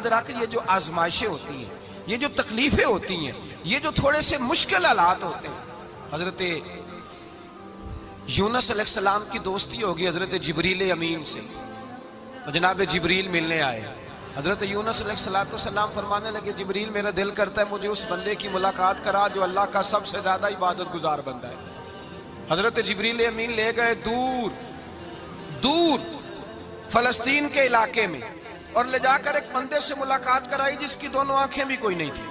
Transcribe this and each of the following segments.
یاد رکھ یہ جو آزمائشیں ہوتی ہیں، یہ جو تکلیفیں ہوتی ہیں، یہ جو تھوڑے سے مشکل حالات ہوتے ہیں. حضرت یونس علیہ السلام کی دوستی ہوگی حضرت جبریل امین سے، تو جناب جبریل ملنے آئے. حضرت یونس علیہ السلام فرمانے لگے جبریل میرا دل کرتا ہے مجھے اس بندے کی ملاقات کرا جو اللہ کا سب سے زیادہ عبادت گزار بندہ ہے. حضرت جبریل امین لے گئے دور دور فلسطین کے علاقے میں، اور لے جا کر ایک بندے سے ملاقات کرائی جس کی دونوں آنکھیں بھی کوئی نہیں تھی،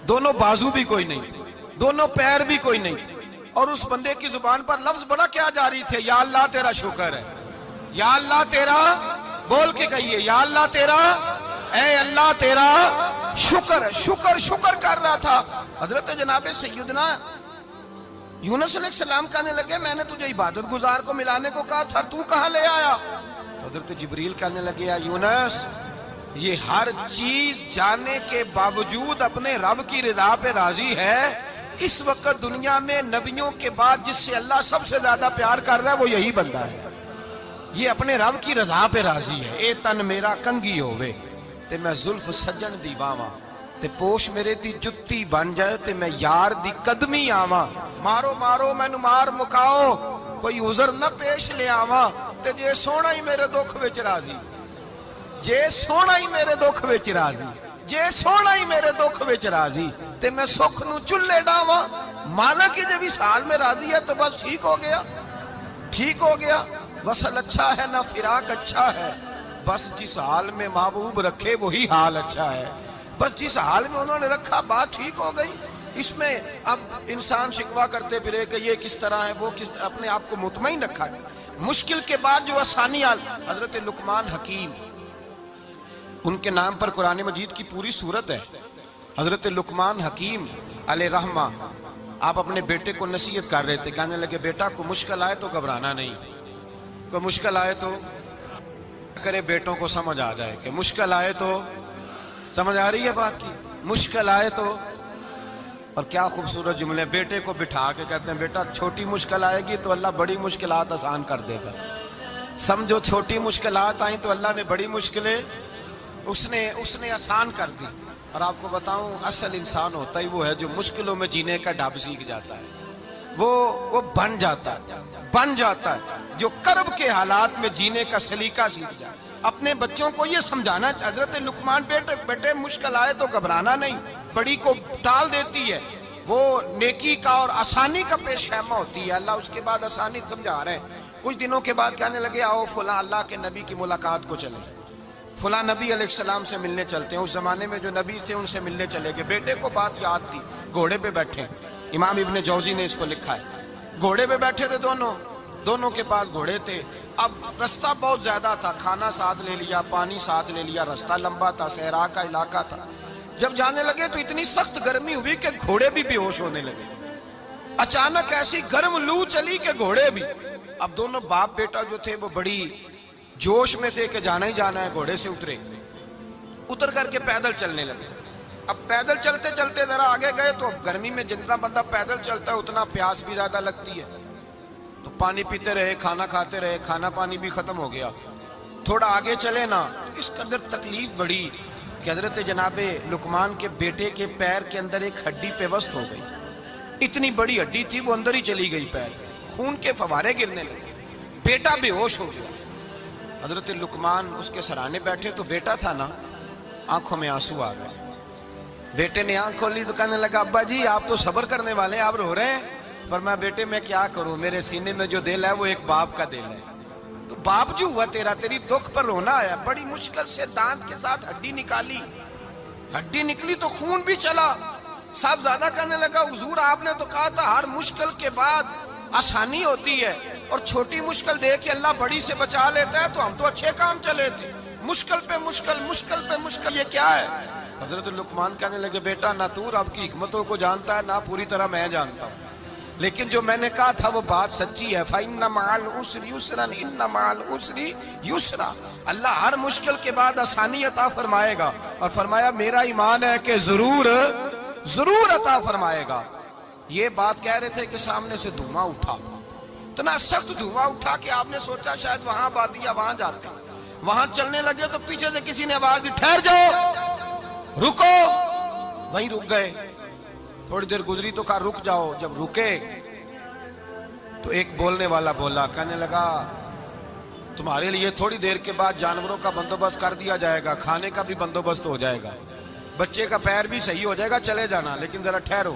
دونوں بازو بھی کوئی نہیں تھی، دونوں پیر بھی کوئی نہیں تھی، اور اس بندے کی زبان پر لفظ بڑا کیا جاری تھے، یا اللہ تیرا شکر ہے، یا اللہ تیرا، بول کے کہیے یا اللہ تیرا، اے اللہ تیرا شکر ہے. شکر شکر کر رہا تھا. حضرت جناب سیدنا یونس علیہ السلام کہنے لگے میں نے تجھے عبادت گزار کو ملانے کو کہا تھا، تو کہاں لے آیا؟ حضرت جبریل کہنے لگے یا یونس یہ ہر چیز جانے کے باوجود اپنے رب کی رضا پہ راضی ہے. اس وقت دنیا میں نبیوں کے بعد جس سے اللہ سب سے زیادہ پیار کر رہا ہے وہ یہی بندہ ہے. یہ اپنے رب کی رضا پہ راضی ہے. اے تن میرا کنگی ہوئے تے میں زلف سجن دی باواں، تے پوش میرے دی جتی بن جائے تے میں یار دی قدمی آواں. مارو مارو مینو مار مکاؤ کوئی عذر نہ پیش لے آواں، تے جے سونا ہی میرے دکھ وچ راضی، جے سونا ہی میرے دکھ وچ راضی، جے سونا ہی میرے دکھ وچ راضی تے میں سکھ نو چلے ڈاواں. مالک جے بھی سال میں راضی ہے تو بس ٹھیک ہو گیا، ٹھیک ہو گیا. وصل اچھا ہے نہ فراق اچھا ہے، بس جس حال میں محبوب رکھے وہی حال اچھا ہے. بس جس حال میں انہوں نے رکھا بات ٹھیک ہو گئی. اس میں اب انسان شکوہ کرتے پھرے کہ یہ کس طرح ہے وہ کس طرح، اپنے آپ کو مطمئن رکھا ہے. مشکل کے بعد جو آسانی حضرت لقمان حکیم، ان کے نام پر قرآن مجید کی پوری سورت ہے. حضرت لقمان حکیم علیہ رحمہ آپ اپنے بیٹے کو نصیحت کر رہے تھے. کہنے لگے بیٹا کو مشکل آئے تو گھبرانا نہیں، کوئی مشکل آئے تو کرے بیٹوں کو سمجھ آ جائے کہ مشکل آئے تو، سمجھ آ رہی ہے بات کی، مشکل آئے تو. اور کیا خوبصورت جملے، بیٹے کو بٹھا کے کہتے ہیں بیٹا چھوٹی مشکل آئے گی تو اللہ بڑی مشکلات آسان کر دے گا. سمجھو چھوٹی مشکلات آئیں تو اللہ نے بڑی مشکلیں اس نے آسان کر دی. اور آپ کو بتاؤں اصل انسان ہوتا ہی وہ ہے جو مشکلوں میں جینے کا ڈھب سیکھ جاتا ہے، وہ بن جاتا ہے جو کرب کے حالات میں جینے کا سلیقہ سیکھ جائے. اپنے بچوں کو یہ سمجھانا، حضرت لقمان بیٹے مشکل آئے تو گھبرانا نہیں، بڑی کو ٹال دیتی ہے، وہ نیکی کا اور آسانی کا پیش خیمہ ہوتی ہے. اللہ اس کے بعد آسانی سمجھا رہے ہیں. کچھ دنوں کے بعد کہنے لگے آؤ فلاں اللہ کے نبی کی ملاقات کو چلے، فلاں نبی علیہ السلام سے ملنے چلتے ہیں. اس زمانے میں جو نبی تھے ان سے ملنے چلے گئے. بیٹے کو بات یاد تھی، گھوڑے پہ بیٹھے، امام ابن جوزی نے اس کو لکھا ہے. گھوڑے پہ بیٹھے تھے دونوں کے پاس گھوڑے تھے. اب رستہ بہت زیادہ تھا، کھانا ساتھ لے لیا، پانی ساتھ لے لیا، رستہ لمبا تھا، صحرا کا علاقہ تھا. جب جانے لگے تو اتنی سخت گرمی ہوئی کہ گھوڑے بھی بے ہوش ہونے لگے. اچانک ایسی گرم لو چلی کہ گھوڑے بھی. اب دونوں باپ بیٹا جو تھے وہ بڑی جوش میں تھے کہ جانا ہی جانا ہے. گھوڑے سے اتر کر کے پیدل چلنے لگے. اب پیدل چلتے چلتے ذرا آگے گئے تو اب گرمی میں جتنا بندہ پیدل چلتا ہے اتنا پیاس بھی زیادہ لگتی ہے. تو پانی پیتے رہے، کھانا کھاتے رہے، کھانا پانی بھی ختم ہو گیا. تھوڑا آگے چلے نا، اس قدر تکلیف بڑی کہ حضرت جناب لقمان کے بیٹے کے پیر کے اندر ایک ہڈی پیوست ہو گئی. اتنی بڑی ہڈی تھی وہ اندر ہی چلی گئی، پیر خون کے فوارے گرنے لگے. بیٹا بے ہوش ہو گیا. حضرت لقمان اس کے سرانے بیٹھے تو بیٹا تھا نا، آنکھوں میں آنسو آ گئے. بیٹے نے آنکھ کھولی تو کہنے لگا ابا جی آپ تو صبر کرنے والے ہیں، آپ رو رہے ہیں. فرمایا بیٹے میں کیا کروں، میرے سینے میں جو دل ہے وہ ایک باپ کا دل ہے. تو باپ جو ہوا تیرا، تیری دکھ پر رونا آیا. بڑی مشکل سے دانت کے ساتھ ہڈی نکالی، ہڈی نکلی تو خون بھی چلا. صاحب زیادہ کہنے لگا حضور آپ نے تو کہا تھا ہر مشکل کے بعد آسانی ہوتی ہے، اور چھوٹی مشکل دے کے اللہ بڑی سے بچا لیتا ہے. تو ہم تو اچھے کام چلے تھے، مشکل پہ مشکل، مشکل پہ مشکل، یہ کیا ہے؟ حضرت لقمان کہنے لگے بیٹا نہ تو رب کی حکمتوں کو جانتا ہے نہ پوری طرح میں جانتا ہوں، لیکن جو میں نے کہا تھا وہ بات سچی ہے. فَإِنَّ مَعَ الْعُسْرِ يُسْرًا إِنَّ مَعَ الْعُسْرِ يُسْرًا. اللہ ہر مشکل کے بعد آسانی عطا فرمائے گا. اور فرمایا میرا ایمان ہے کہ ضرور عطا فرمائے گا. یہ بات کہہ رہے تھے کہ سامنے سے دھواں اٹھا، اتنا سخت دھواں اٹھا کہ آپ نے سوچا شاید وہاں آبادی ہے وہاں جاتے. وہاں چلنے لگے تو پیچھے سے کسی نے آواز دی ٹھہر جاؤ رکو، وہیں رک گئے. تھوڑی دیر گزری تو کہا رک جاؤ. جب رکے تو ایک بولنے والا بولا، کہنے لگا تمہارے لیے تھوڑی دیر کے بعد جانوروں کا بندوبست کر دیا جائے گا، کھانے کا بھی بندوبست ہو جائے گا، بچے کا پیر بھی صحیح ہو جائے گا، چلے جانا، لیکن ذرا ٹھہرو.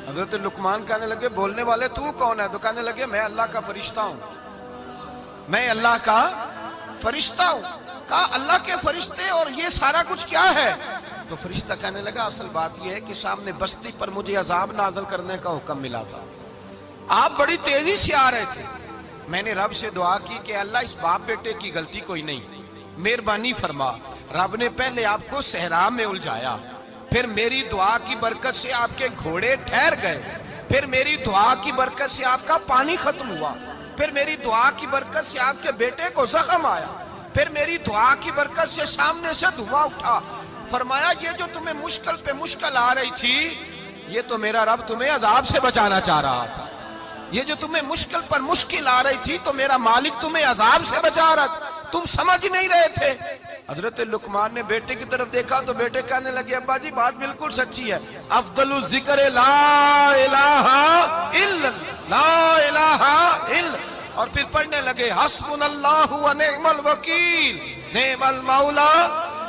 حضرت لقمان کہنے لگے بولنے والے تو کون ہے؟ تو کہنے لگے میں اللہ کا فرشتہ ہوں، میں اللہ کا فرشتہ ہوں. کہا اللہ کے فرشتے اور یہ سارا کچھ کیا ہے؟ تو فرشتہ کہنے لگا اصل بات یہ ہے کہ سامنے بستی پر مجھے عذاب نازل کرنے کا حکم ملا تھا، آپ بڑی تیزی سے آ رہے تھے، میں نے رب سے دعا کی کہ اللہ اس باپ بیٹے کی غلطی کوئی نہیں، مہربانی فرما. رب نے پہلے آپ کو صحرا میں الجھایا، پھر میری دعا کی برکت سے آپ کے گھوڑے ٹھہر گئے، پھر میری دعا کی برکت سے آپ کا پانی ختم ہوا، پھر میری دعا کی برکت سے آپ کے بیٹے کو زخم آیا، پھر میری دعا کی برکت سے سامنے سے دھواں اٹھا. فرمایا یہ جو تمہیں مشکل پہ مشکل آ رہی تھی، یہ تو میرا رب تمہیں عذاب سے بچانا چاہ رہا تھا. یہ جو تمہیں مشکل پر مشکل آ رہی تھی تو میرا مالک تمہیں عذاب سے بچا رہا تھا، تم سمجھ نہیں رہے تھے. حضرت لقمان نے بیٹے کی طرف دیکھا تو بیٹے کہنے لگے ابا جی بات بالکل سچی ہے، افضل الذکر لا الہ الا لا الہ الا، اور پھر پڑھنے لگے حسبنا اللہ و نعم الوکیل نعم المولا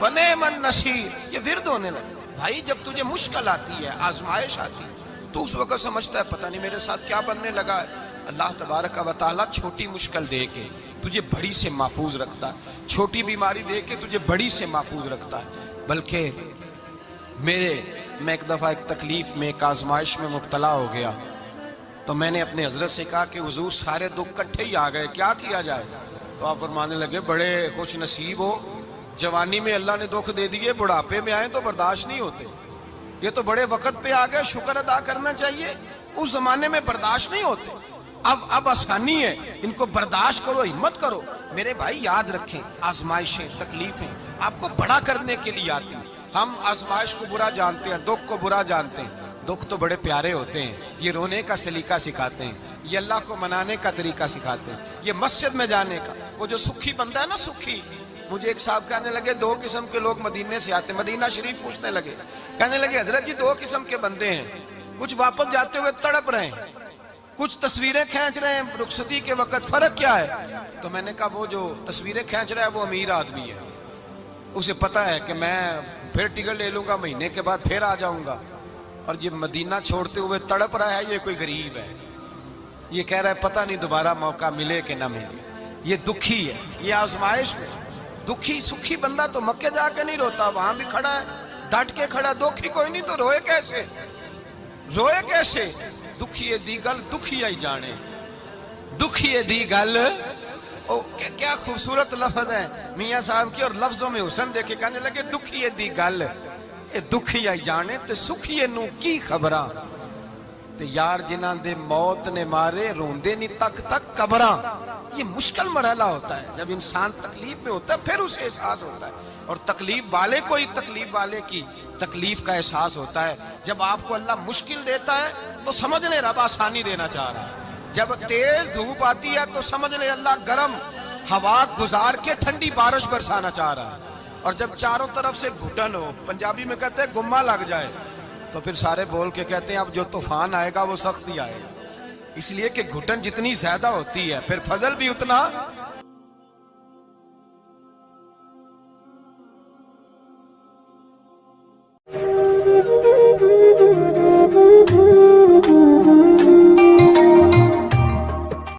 و نعم النصیر. یہ ورد ہونے لگے. بھائی جب تجھے مشکل آتی ہے، آزمائش آتی ہے، تو اس وقت سمجھتا ہے پتہ نہیں میرے ساتھ کیا بننے لگا ہے. اللہ تبارک و تعالیٰ چھوٹی مشکل دے کے تجھے بڑی سے محفوظ رکھتا ہے، چھوٹی بیماری دے کے تجھے بڑی سے محفوظ رکھتا ہے. بلکہ میں ایک دفعہ ایک تکلیف میں ایک آزمائش میں مبتلا ہو گیا تو میں نے اپنے حضرت سے کہا کہ حضور سارے دکھ کٹھے ہی آ گئے، کیا کیا جائے؟ تو آپ فرمانے لگے بڑے خوش نصیب ہو، جوانی میں اللہ نے دکھ دے دیے، بڑھاپے میں آئے تو برداشت نہیں ہوتے. یہ تو بڑے وقت پہ آ گئے، شکر ادا کرنا چاہیے، اس زمانے میں برداشت نہیں ہوتے. اب آسانی ہے، ان کو برداشت کرو، ہمت کرو. میرے بھائی یاد رکھیں آزمائشیں تکلیفیں آپ کو بڑا کرنے کے لیے آتی ہیں. ہم آزمائش کو برا جانتے ہیں، دکھ کو برا جانتے ہیں. دکھ تو بڑے پیارے ہوتے ہیں، یہ رونے کا سلیقہ سکھاتے ہیں، یہ اللہ کو منانے کا طریقہ سکھاتے ہیں، یہ مسجد میں جانے کا. وہ جو سکھی بندہ ہے نا، سکھی، مجھے ایک صاحب کہنے لگے دو قسم کے لوگ مدینے سے آتے ہیں، مدینہ شریف پوچھنے لگے، کہنے لگے حضرت جی دو قسم کے بندے ہیں، کچھ واپس جاتے ہوئے تڑپ رہے ہیں، کچھ تصویریں کھینچ رہے ہیں رخصتی کے وقت، فرق کیا ہے؟ تو میں نے کہا وہ جو تصویریں کھینچ رہا ہے وہ امیر آدمی ہے، اسے پتا ہے کہ میں پھر ٹکٹ لے لوں گا، مہینے کے بعد پھر آ جاؤں گا. اور یہ مدینہ چھوڑتے ہوئے تڑپ رہا ہے، یہ کوئی غریب ہے، یہ کہہ رہا ہے پتہ نہیں دوبارہ موقع ملے کہ نہ ملے. یہ دکھی ہے، یہ آزمائش میں دکھی. سکھی بندہ تو مکے جا کے نہیں روتا، وہاں بھی کھڑا ہے ڈٹ کے کھڑا. دکھی کوئی نہیں تو روئے کیسے؟ روئے کیسے؟ دکھی دی گل دکھی آئی جانے، دکھی دی گل. کیا خوبصورت لفظ ہے میاں صاحب کی، اور لفظوں میں حسن دیکھے. کہنے لگے دکھی دی گل اے دکھی آئی جانے تے سکھیے نو کی خبراں، تے یار جنہاں دے موت نے مارے روندے نہیں تک تک قبراں. یہ مشکل مرحلہ ہوتا ہے، جب انسان تکلیف میں ہوتا ہے پھر اسے احساس ہوتا ہے. اور تکلیف والے کو ہی تکلیف والے کی تکلیف کا احساس ہوتا ہے. جب آپ کو اللہ مشکل دیتا ہے تو سمجھ لیں رب آسانی دینا چاہ رہا ہے. جب تیز دھوپ آتی ہے تو سمجھ لیں اللہ گرم ہوا گزار کے ٹھنڈی بارش برسانا چاہ رہا ہے. اور جب چاروں طرف سے گھٹن ہو، پنجابی میں کہتے ہیں گما لگ جائے، تو پھر سارے بول کے کہتے ہیں اب جو طوفان آئے گا وہ سخت ہی آئے گا. اس لیے کہ گھٹن جتنی زیادہ ہوتی ہے پھر فضل بھی اتنا